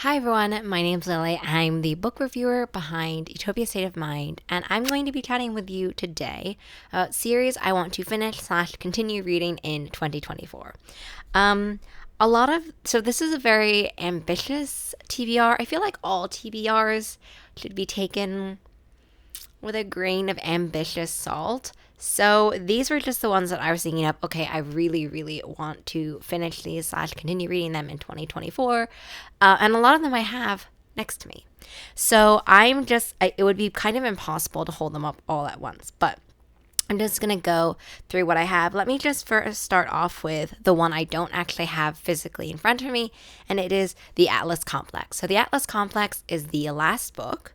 Hi everyone, my name's Lily. I'm the book reviewer behind Utopia State of Mind, and I'm going to be chatting with you today about a series I want to finish slash continue reading in 2024. So this is a very ambitious TBR. I feel like all TBRs should be taken with a grain of ambitious salt. So these were just the ones that I was thinking of. Okay, I really, really want to finish these slash continue reading them in 2024, and a lot of them I have next to me. So it would be kind of impossible to hold them up all at once, but I'm just going to go through what I have. Let me just first start off with the one I don't actually have physically in front of me, and it is the Atlas Complex. So the Atlas Complex is the last book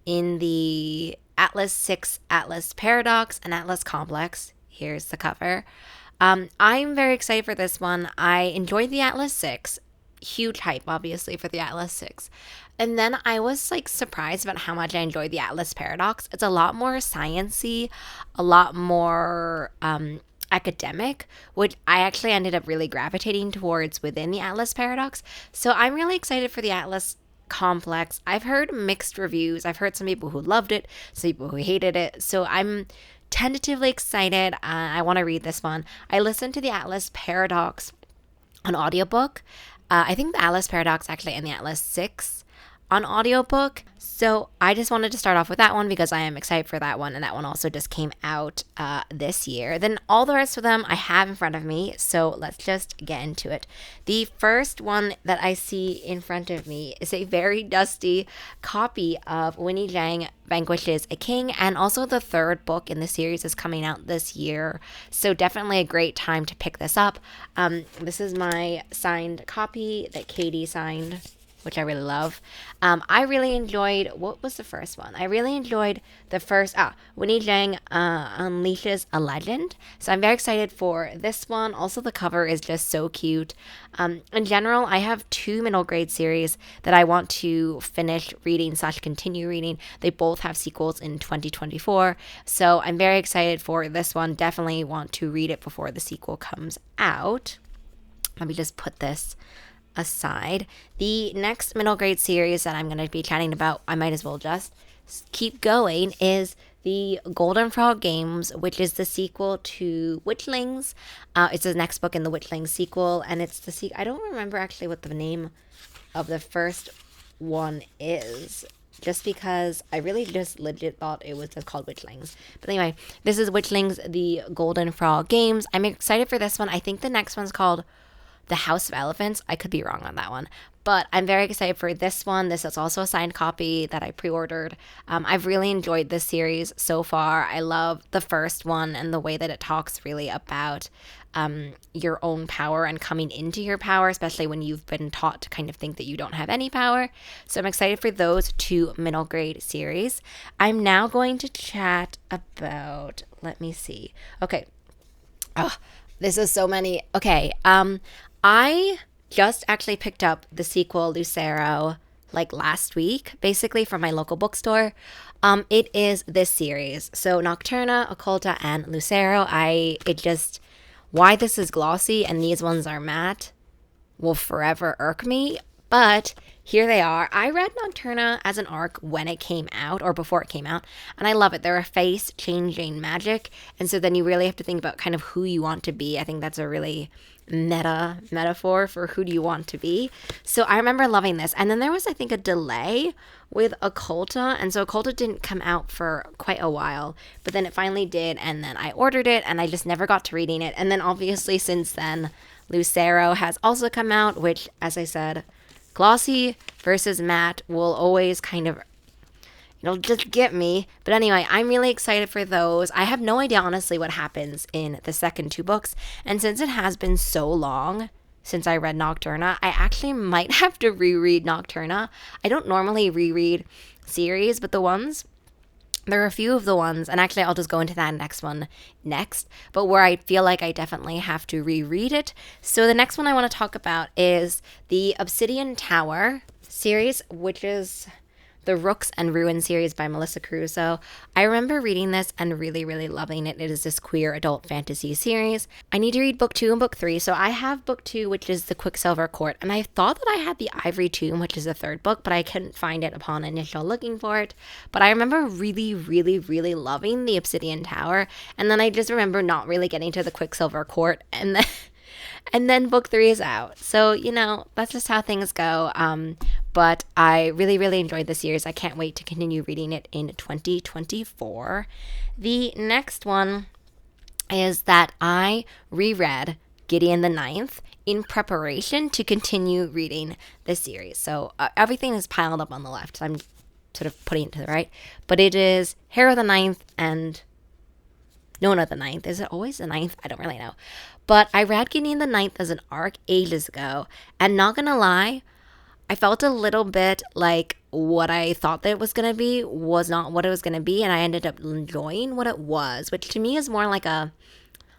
in the Atlas 6 Atlas Paradox and Atlas Complex. Here's the cover. I'm very excited for this one. I enjoyed the Atlas 6. Huge hype, obviously, for the Atlas 6. And then I was surprised about how much I enjoyed the Atlas Paradox. It's a lot more science-y, a lot more academic, which I actually ended up really gravitating towards within the Atlas Paradox. So I'm really excited for the Atlas Complex. I've heard mixed reviews. I've heard some people who loved it, some people who hated it. So I'm tentatively excited. I want to read this one. I listened to the Atlas Paradox on audiobook. I think the Atlas Paradox actually and the Atlas 6 on audiobook. So I just wanted to start off with that one because I am excited for that one, and that one also just came out this year. Then all the rest of them I have in front of me, so let's just get into it. The first one that I see in front of me is a very dusty copy of Winnie Zhang Vanquishes a King, and also the third book in the series is coming out this year, so definitely a great time to pick this up. This is my signed copy that Katie signed, which I really love. I really enjoyed, what was the first one? I really enjoyed the first, Winnie Zhang Unleashes a Legend. So I'm very excited for this one. Also, the cover is just so cute. In general, I have two middle grade series that I want to finish reading slash continue reading. They both have sequels in 2024. So I'm very excited for this one. Definitely want to read it before the sequel comes out. Let me just put this aside. The next middle grade series that I'm going to be chatting about, I might as well just keep going, is the Golden Frog Games, which is the sequel to Witchlings. It's the next book in the Witchlings sequel, and it's the I don't remember actually what the name of the first one is, just because I really just legit thought it was just called Witchlings. But anyway, this is Witchlings, the Golden Frog Games. I'm excited for this one. I think the next one's called The House of Elephants. I could be wrong on that one, but I'm very excited for this one. This is also a signed copy that I pre-ordered. I've really enjoyed this series so far. I love the first one and the way that it talks really about your own power and coming into your power, especially when you've been taught to kind of think that you don't have any power. So I'm excited for those two middle grade series. I'm now going to chat about, let me see. Okay. Oh, this is so many. Okay. I just actually picked up the sequel Lucero last week, basically from my local bookstore. It is this series. So Nocturna, Occulta, and Lucero. Why this is glossy and these ones are matte will forever irk me. But here they are. I read Nocturna as an ARC when it came out, or before it came out, and I love it. They're a face-changing magic, and so then you really have to think about kind of who you want to be. I think that's a really metaphor for who do you want to be. So I remember loving this. And then there was, I think, a delay with Occulta, and so Occulta didn't come out for quite a while, but then it finally did, and then I ordered it, and I just never got to reading it. And then obviously since then, Lucero has also come out, which, as I said, glossy versus matte will always kind of, just get me. But anyway, I'm really excited for those. I have no idea, honestly, what happens in the second two books. And since it has been so long since I read Nocturna, I actually might have to reread Nocturna. I don't normally reread series, but there are a few of the ones, and actually I'll just go into that next one next, but where I feel like I definitely have to reread it. So the next one I want to talk about is the Obsidian Tower series, which is the Rooks and Ruin series by Melissa Crusoe. I remember reading this and really, really loving it. It is this queer adult fantasy series. I need to read book 2 and book 3. So I have book 2, which is The Quicksilver Court. And I thought that I had The Ivory Tomb, which is the third book, but I couldn't find it upon initial looking for it. But I remember really, really, really loving The Obsidian Tower. And then I just remember not really getting to The Quicksilver Court. And then book 3 is out. So, you know, that's just how things go. But I really, really enjoyed the series. I can't wait to continue reading it in 2024. The next one is that I reread Gideon the Ninth in preparation to continue reading this series. So everything is piled up on the left. So I'm sort of putting it to the right. But it is Harrow the Ninth and Nona the Ninth. Is it always the ninth? I don't really know. But I read Gideon the Ninth as an arc ages ago. And not gonna lie, I felt a little bit like what I thought that it was going to be was not what it was going to be. And I ended up enjoying what it was, which to me is more like a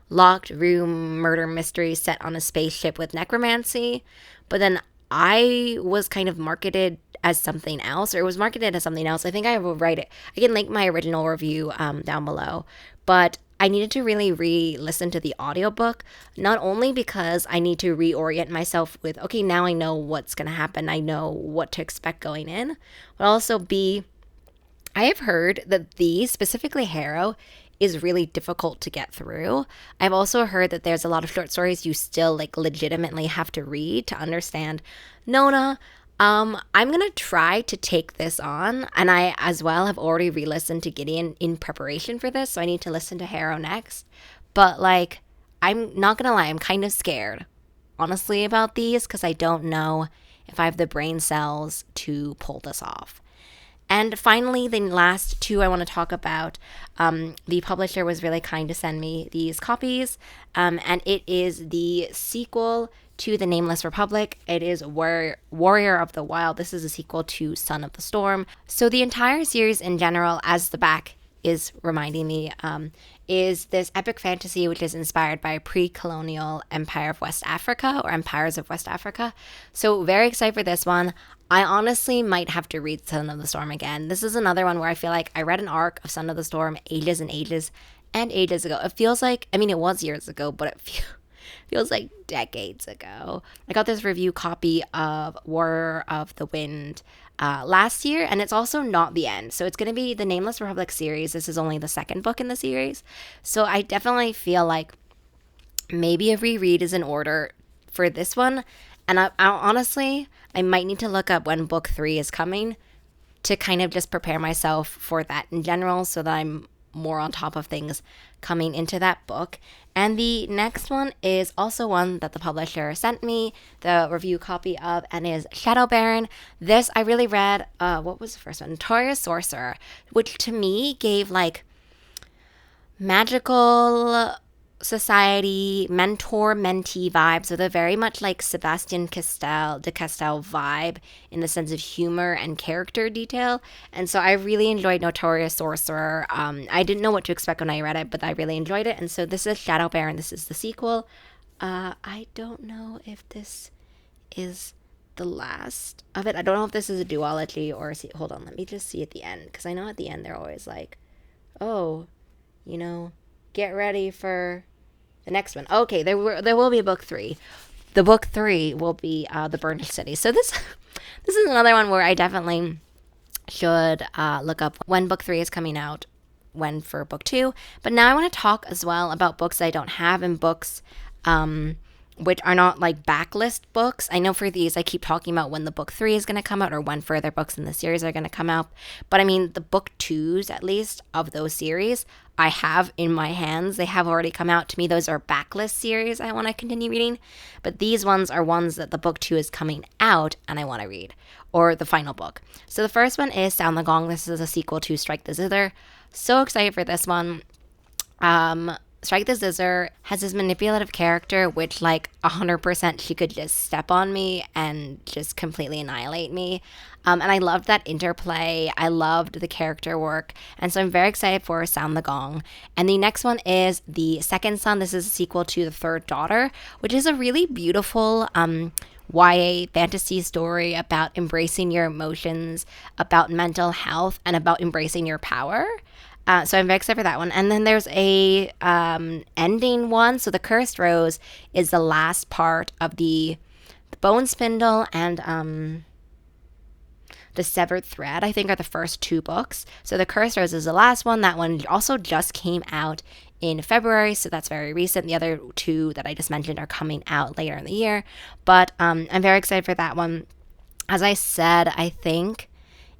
locked room murder mystery set on a spaceship with necromancy. But then I was kind of marketed as something else, or it was marketed as something else. I think I will write it. I can link my original review down below. But I needed to really re-listen to the audiobook, not only because I need to reorient myself with, okay, now I know what's going to happen. I know what to expect going in, but also B, I have heard that specifically Harrow, is really difficult to get through. I've also heard that there's a lot of short stories you still like legitimately have to read to understand Nona. I'm going to try to take this on, and I as well have already re-listened to Gideon in preparation for this, so I need to listen to Harrow next. But like, I'm not going to lie, I'm kind of scared, honestly, about these, because I don't know if I have the brain cells to pull this off. And finally, the last two I want to talk about, the publisher was really kind to send me these copies, and it is the sequel to The Nameless Republic. It is Warrior of the Wild. This is a sequel to Son of the Storm. So the entire series in general, as the back is reminding me, is this epic fantasy which is inspired by a pre-colonial empire of West Africa, or empires of West Africa. So very excited for this one. I honestly might have to read Son of the Storm again. This is another one where I feel like I read an arc of Son of the Storm ages and ages and ages ago. It feels like, I mean, it was years ago, but it feels like decades ago. I got this review copy of War of the Wind last year, and it's also not the end. So it's going to be the Nameless Republic series. This is only the second book in the series. So I definitely feel like maybe a reread is in order for this one. And I honestly, I might need to look up when book 3 is coming to kind of just prepare myself for that in general, so that I'm more on top of things coming into that book. And the next one is also one that the publisher sent me the review copy of, and is Shadow Baron. This I really read, what was the first one? Notorious Sorcerer, which to me gave like magical society, mentor-mentee vibes, with a very much like Sebastian de Castell vibe in the sense of humor and character detail. And so I really enjoyed Notorious Sorcerer. I didn't know what to expect when I read it, but I really enjoyed it. And so this is Shadow Baron. This is the sequel. I don't know if this is the last of it. I don't know if this is a duology or hold on, let me just see at the end, because I know at the end they're always like, oh, you know, get ready for the next one. Okay, there will be a book 3. The book 3 will be The Burned City. So this is another one where I definitely should look up when book 3 is coming out, when for book 2. But now I want to talk as well about books I don't have, and books which are not like backlist books. I know for these I keep talking about when the book 3 is going to come out, or when further books in the series are going to come out. But I mean, the book 2s, at least, of those series, I have in my hands. They have already come out. To me, those are backlist series I want to continue reading. But these ones are ones that the book 2 is coming out and I want to read, or the final book. So the first one is Sound the Gong. This is a sequel to Strike the Zither. So excited for this one. Strike the Zither has this manipulative character, which like 100% she could just step on me and just completely annihilate me. And I loved that interplay. I loved the character work. And so I'm very excited for Sound the Gong. And the next one is The Second Son. This is a sequel to The Third Daughter, which is a really beautiful YA fantasy story about embracing your emotions, about mental health, and about embracing your power. So I'm very excited for that one. And then there's a ending one. So The Cursed Rose is the last part of the Bone Spindle and The Severed Thread, I think, are the first two books. So The Cursed Rose is the last one. That one also just came out in February, so that's very recent. The other two that I just mentioned are coming out later in the year. But I'm very excited for that one. As I said, I think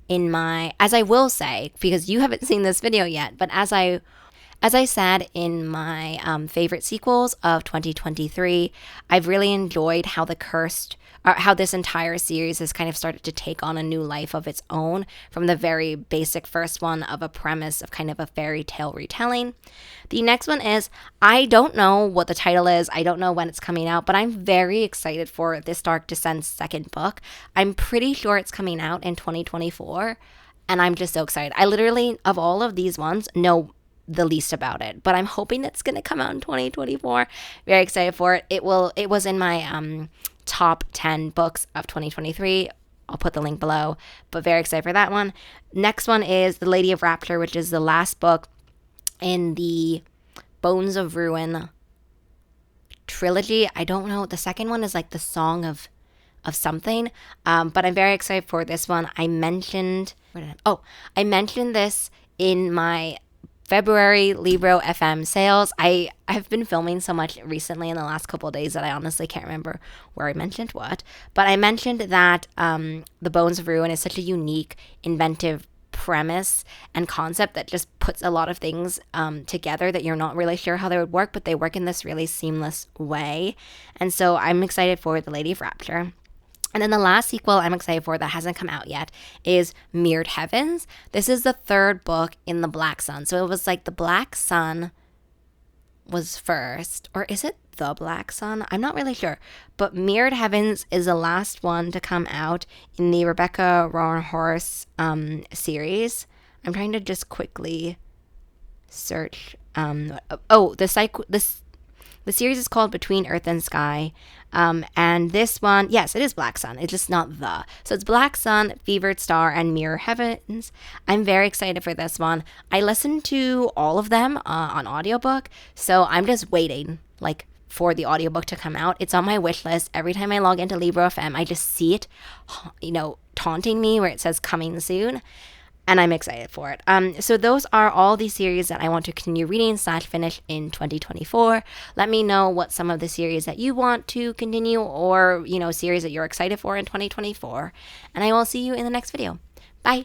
as I will say, because you haven't seen this video yet, but as I said in my favorite sequels of 2023, I've really enjoyed how this entire series has kind of started to take on a new life of its own from the very basic first one of a premise of kind of a fairy tale retelling. The next one is, I don't know what the title is, I don't know when it's coming out, but I'm very excited for This Dark Descent's second book. I'm pretty sure it's coming out in 2024, and I'm just so excited. I literally, of all of these ones, know the least about it, but I'm hoping it's going to come out in 2024. Very excited for it. It was in my top 10 books of 2023. I'll put the link below, but very excited for that one. Next one is The Lady of Rapture, which is the last book in the Bones of Ruin trilogy. I don't know. The second one is like the Song of something, but I'm very excited for this one. I mentioned this in my February Libro FM sales. I've been filming so much recently in the last couple of days that I honestly can't remember where I mentioned what. But I mentioned that The Bones of Ruin is such a unique, inventive premise and concept that just puts a lot of things together that you're not really sure how they would work, but they work in this really seamless way. And so I'm excited for The Lady of Rapture. And then the last sequel I'm excited for that hasn't come out yet is Mirrored Heavens. This is the third book in the Black Sun. So it was like the Black Sun was first, or is it the Black Sun? I'm not really sure. But Mirrored Heavens is the last one to come out in the Rebecca Roanhorse series. I'm trying to just quickly search. The series is called Between Earth and Sky. And this one, yes, it is Black Sun. It's just not the. So it's Black Sun, Fevered Star, and Mirror Heavens. I'm very excited for this one. I listened to all of them on audiobook, so I'm just waiting, for the audiobook to come out. It's on my wish list. Every time I log into Libro FM, I just see it, taunting me where it says coming soon. And I'm excited for it. So those are all the series that I want to continue reading / finish in 2024. Let me know what some of the series that you want to continue or, series that you're excited for in 2024. And I will see you in the next video. Bye.